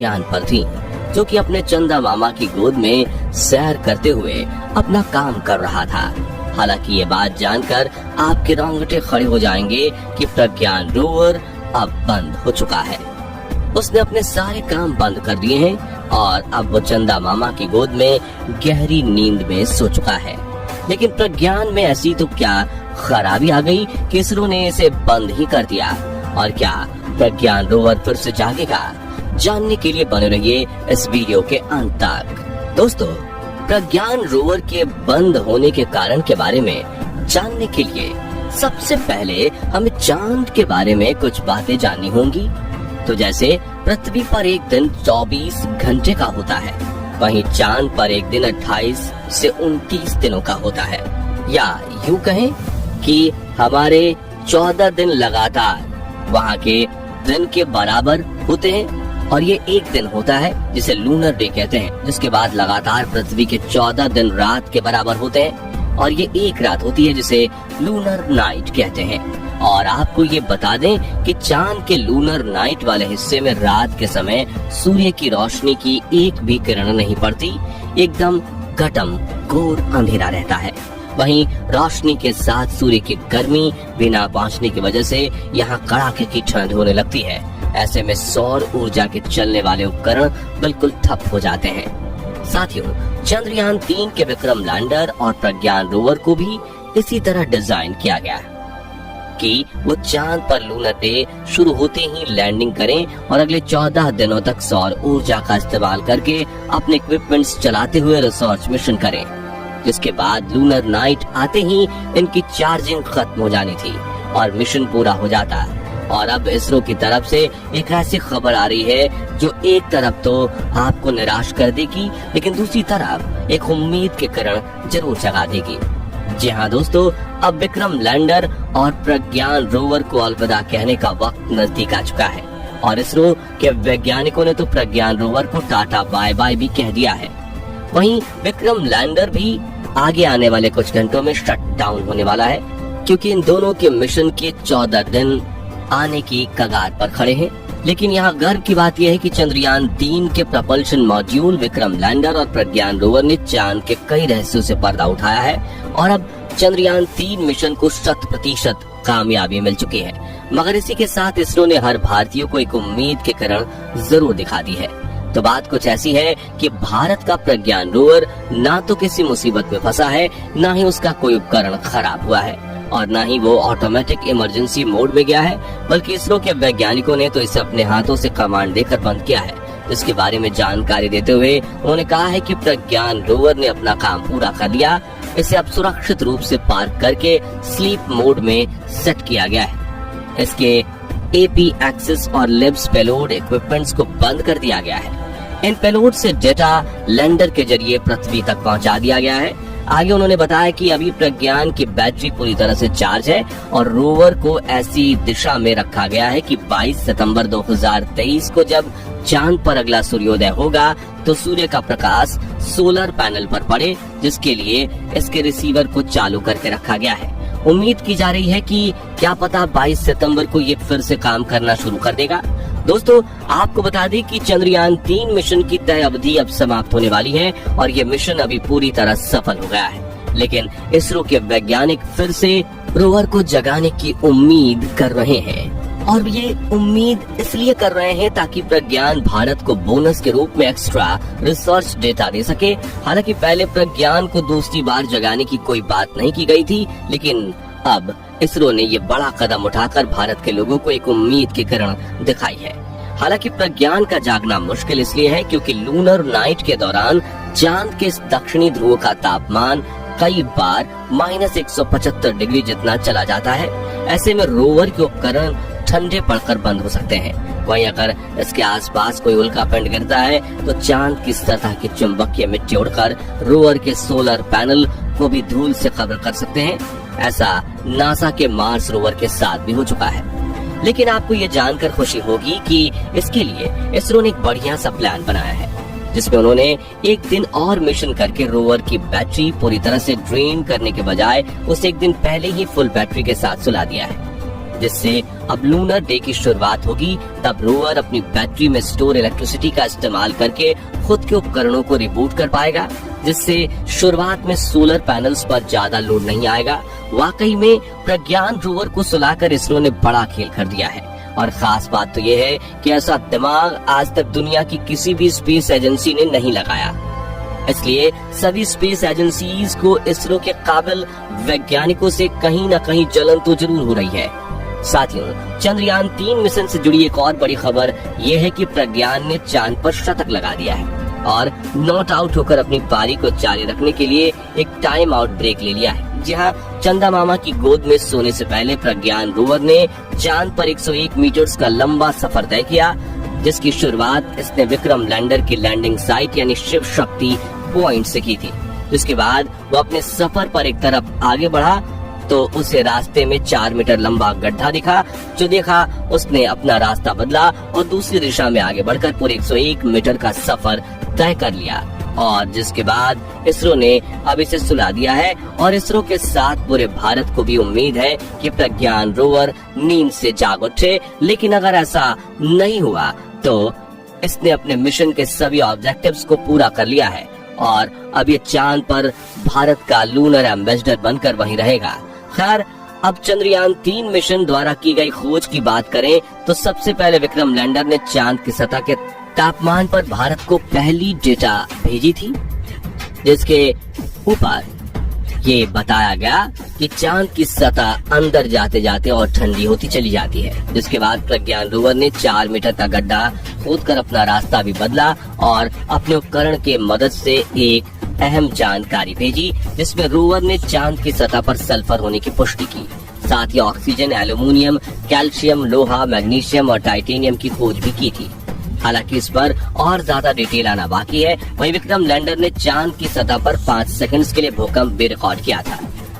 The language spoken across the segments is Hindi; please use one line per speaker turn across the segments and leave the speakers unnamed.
प्रज्ञान पर थी, जो कि अपने चंदा मामा की गोद में सैर करते हुए अपना काम कर रहा था। हालांकि ये बात जानकर आपके रोंगटे खड़े हो जाएंगे कि प्रज्ञान रोवर अब बंद हो चुका है। उसने अपने सारे काम बंद कर दिए हैं और अब वो चंदा मामा की गोद में गहरी नींद में सो चुका है। लेकिन प्रज्ञान में ऐसी तो क्या खराबी आ गई कि इसरो ने इसे बंद ही कर दिया। और क्या प्रज्ञान रोवर फिर से जागेगा? जानने के लिए बने रहिए इस वीडियो के अंत तक। दोस्तों, प्रज्ञान रोवर के बंद होने के कारण के बारे में जानने के लिए सबसे पहले हमें चांद के बारे में कुछ बातें जाननी होंगी। तो जैसे पृथ्वी पर एक दिन 24 घंटे का होता है, वहीं चांद पर एक दिन 28 से 29 दिनों का होता है। या यूं कहें कि हमारे 14 दिन लगातार वहाँ के दिन के बराबर होते हैं, और ये एक दिन होता है जिसे लूनर डे कहते हैं, जिसके बाद लगातार पृथ्वी के 14 दिन रात के बराबर होते हैं, और ये एक रात होती है जिसे लूनर नाइट कहते हैं। और आपको ये बता दें कि चांद के लूनर नाइट वाले हिस्से में रात के समय सूर्य की रोशनी की एक भी किरण नहीं पड़ती, एकदम घटम घोर अंधेरा रहता है। वहीं रोशनी के साथ सूर्य की गर्मी भी ना पहुंचने की वजह से यहाँ कड़ाके की ठंड होने लगती है। ऐसे में सौर ऊर्जा के चलने वाले उपकरण बिल्कुल ठप हो जाते हैं। साथियों, चंद्रयान 3 के विक्रम लैंडर और प्रज्ञान रोवर को भी इसी तरह डिजाइन किया गया कि वो चांद पर लूनर डे शुरू होते ही लैंडिंग करें और अगले 14 दिनों तक सौर ऊर्जा का इस्तेमाल करके अपने इक्विपमेंट्स चलाते हुए रिसर्च मिशन करें। जिसके बाद लूनर नाइट आते ही इनकी चार्जिंग खत्म हो जानी थी और मिशन पूरा हो जाता। और अब इसरो की तरफ से एक ऐसी खबर आ रही है जो एक तरफ तो आपको निराश कर देगी, लेकिन दूसरी तरफ एक उम्मीद के किरण जरूर जगा देगी। जी हाँ दोस्तों, अब विक्रम लैंडर और प्रज्ञान रोवर को अलविदा कहने का वक्त नजदीक आ चुका है और इसरो के वैज्ञानिकों ने तो प्रज्ञान रोवर को टाटा बाय बाय भी कह दिया है। वहीं विक्रम लैंडर भी आगे आने वाले कुछ घंटों में शट डाउन होने वाला है, क्योंकि इन दोनों के मिशन के 14 दिन आने की कगार पर खड़े हैं। लेकिन यहाँ गर्व की बात यह है कि चंद्रयान 3 के प्रपल्शन मॉड्यूल विक्रम लैंडर और प्रज्ञान रोवर ने चांद के कई रहस्यों से पर्दा उठाया है और अब चंद्रयान 3 मिशन को 100% कामयाबी मिल चुकी है। मगर इसी के साथ इसरो ने हर भारतीय को एक उम्मीद के किरण जरूर दिखा दी है। तो बात कुछ ऐसी है कि भारत का प्रज्ञान रोवर ना तो किसी मुसीबत में फंसा है, ना ही उसका कोई उपकरण खराब हुआ है और ना ही वो ऑटोमेटिक इमरजेंसी मोड में गया है, बल्कि इसरो के वैज्ञानिकों ने तो इसे अपने हाथों से कमांड देकर बंद किया है। इसके बारे में जानकारी देते हुए उन्होंने कहा है कि प्रज्ञान रोवर ने अपना काम पूरा कर लिया। इसे अब सुरक्षित रूप से पार्क करके स्लीप मोड में सेट किया गया है। इसके AP एक्सिस और लिब्स पेलोड इक्विपमेंट्स को बंद कर दिया गया है। इन पेलोड से डेटा लैंडर के जरिए पृथ्वी तक पहुंचा दिया गया है। आगे उन्होंने बताया कि अभी प्रज्ञान की बैटरी पूरी तरह से चार्ज है और रोवर को ऐसी दिशा में रखा गया है कि 22 सितंबर 2023 को जब चांद पर अगला सूर्योदय होगा तो सूर्य का प्रकाश सोलर पैनल पर पड़े, जिसके लिए इसके रिसीवर को चालू करके रखा गया है। उम्मीद की जा रही है कि क्या पता 22 सितंबर को ये फिर से काम करना शुरू कर देगा। दोस्तों, आपको बता दें कि चंद्रयान 3 मिशन की तय अवधि अब समाप्त होने वाली है और ये मिशन अभी पूरी तरह सफल हो गया है। लेकिन इसरो के वैज्ञानिक फिर से रोवर को जगाने की उम्मीद कर रहे हैं और ये उम्मीद इसलिए कर रहे हैं ताकि प्रज्ञान भारत को बोनस के रूप में एक्स्ट्रा रिसर्च डेटा दे सके। हालांकि पहले प्रज्ञान को दूसरी बार जगाने की कोई बात नहीं की गई थी, लेकिन अब इसरो ने ये बड़ा कदम उठाकर भारत के लोगों को एक उम्मीद की किरण दिखाई है। हालांकि प्रज्ञान का जागना मुश्किल इसलिए है क्योंकि लूनर नाइट के दौरान चांद के दक्षिणी ध्रुव का तापमान कई बार -175 डिग्री जितना चला जाता है। ऐसे में रोवर के उपकरण ठंडे पड़कर बंद हो सकते हैं। वहीं अगर इसके आसपास कोई उल्का पिंड गिरता है तो चांद की सतह की चुंबकीय मिट्टी उड़कर रोवर के सोलर पैनल को भी धूल से कवर कर सकते हैं। ऐसा नासा के मार्स रोवर के साथ भी हो चुका है। लेकिन आपको ये जानकर खुशी होगी कि इसके लिए इसरो ने एक बढ़िया सा प्लान बनाया है, जिसमें उन्होंने एक दिन और मिशन करके रोवर की बैटरी पूरी तरह से ड्रेन करने के बजाय उसे एक दिन पहले ही फुल बैटरी के साथ सुला दिया है, जिससे अब लूनर डे की शुरुआत होगी, तब रोवर अपनी बैटरी में स्टोर इलेक्ट्रिसिटी का इस्तेमाल करके खुद के उपकरणों को रिबूट कर पाएगा, जिससे शुरुआत में सोलर पैनल्स पर ज्यादा लोड नहीं आएगा। वाकई में प्रज्ञान रोवर को सुलाकर इसरो ने बड़ा खेल कर दिया है। और खास बात तो ये है कि ऐसा दिमाग आज तक दुनिया की किसी भी स्पेस एजेंसी ने नहीं लगाया। इसलिए सभी स्पेस एजेंसीज को इसरो के काबिल वैज्ञानिकों से कहीं न कहीं जलन तो जरूर हो रही है। साथियों, चंद्रयान 3 मिशन से जुड़ी एक और बड़ी खबर यह है कि प्रज्ञान ने चांद पर शतक लगा दिया है और नॉट आउट होकर अपनी पारी को जारी रखने के लिए एक टाइम आउट ब्रेक ले लिया है। जहां चंदा मामा की गोद में सोने से पहले प्रज्ञान रोवर ने चांद पर 101 मीटर्स का लंबा सफर तय किया, जिसकी शुरुआत इसने विक्रम लैंडर की लैंडिंग साइट यानी शिव शक्ति पॉइंट से की थी। जिसके बाद वो अपने सफर पर एक तरफ आगे बढ़ा तो उसे रास्ते में 4 मीटर लंबा गड्ढा दिखा। जो देखा उसने अपना रास्ता बदला और दूसरी दिशा में आगे बढ़कर पूरे 101 मीटर का सफर तय कर लिया। और जिसके बाद इसरो ने अब इसे सुला दिया है और इसरो के साथ पूरे भारत को भी उम्मीद है कि प्रज्ञान रोवर नींद से जाग उठे। लेकिन अगर ऐसा नहीं हुआ तो इसने अपने मिशन के सभी ऑब्जेक्टिव्स को पूरा कर लिया है और अब ये चांद पर भारत का लूनर एम्बेसडर बनकर वहीं रहेगा। खैर, अब चंद्रयान 3 मिशन द्वारा की गई खोज की बात करें तो सबसे पहले विक्रम लैंडर ने चांद की सतह के तापमान पर भारत को पहली डेटा भेजी थी, जिसके ऊपर ये बताया गया कि चांद की सतह अंदर जाते जाते और ठंडी होती चली जाती है। जिसके बाद प्रज्ञान रोवर ने 4 मीटर का गड्ढा खोदकर अपना रास्ता भी बदला और अपने उपकरण के मदद से एक अहम जानकारी भेजी, जिसमें रोवर ने चांद की सतह पर सल्फर होने की पुष्टि की। साथ ही ऑक्सीजन, एल्यूमिनियम, कैल्शियम, लोहा, मैग्नीशियम और टाइटेनियम की खोज भी की थी। हालांकि इस पर और ज्यादा डिटेल आना बाकी है। वहीं विक्रम लैंडर ने चांद की सतह पर 5 सेकंड्स के लिए भूकंप भी रिकॉर्ड किया था।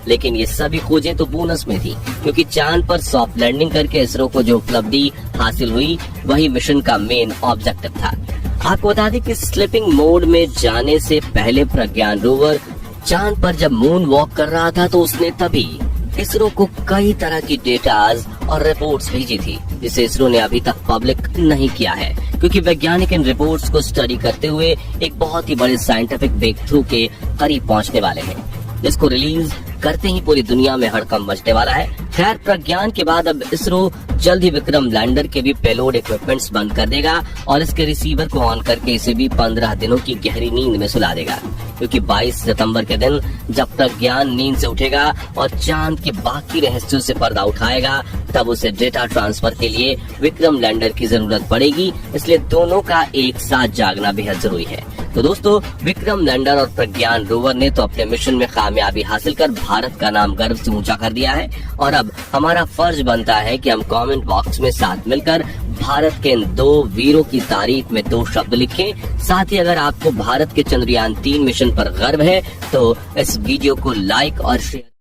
लेकिन ये सभी खोजें तो बोनस में थी, क्योंकि चांद पर सॉफ्ट लैंडिंग करके इसरो को जो उपलब्धि हासिल हुई वही मिशन का मेन ऑब्जेक्टिव था। आपको बता दें कि स्लीपिंग मोड में जाने से पहले प्रज्ञान रोवर चांद पर जब मून वॉक कर रहा था तो उसने तभी इसरो को कई तरह की डेटाज और रिपोर्ट्स भेजी थी, जिसे इसरो ने अभी तक पब्लिक नहीं किया है, क्योंकि वैज्ञानिक इन रिपोर्ट्स को स्टडी करते हुए एक बहुत ही बड़े साइंटिफिक ब्रेक थ्रू के करीब पहुंचने वाले हैं, जिसको रिलीज करते ही पूरी दुनिया में हड़कंप मचने वाला है। खैर, प्रज्ञान के बाद अब इसरो जल्द ही विक्रम लैंडर के भी पेलोड इक्विपमेंट्स बंद कर देगा और इसके रिसीवर को ऑन करके इसे भी 15 दिनों की गहरी नींद में सुला देगा, क्योंकि 22 सितंबर के दिन जब प्रज्ञान नींद से उठेगा और चांद के बाकी रहस्यों से पर्दा उठाएगा, तब उसे डेटा ट्रांसफर के लिए विक्रम लैंडर की जरूरत पड़ेगी। इसलिए दोनों का एक साथ जागना बेहद जरूरी है। तो दोस्तों, विक्रम लैंडर और प्रज्ञान रोवर ने तो अपने मिशन में कामयाबी हासिल कर भारत का नाम गर्व से ऊंचा कर दिया है और अब हमारा फर्ज बनता है कि हम कमेंट बॉक्स में साथ मिलकर भारत के इन 2 वीरों की तारीफ में 2 शब्द लिखें। साथ ही अगर आपको भारत के चंद्रयान 3 मिशन पर गर्व है तो इस वीडियो को लाइक और शेयर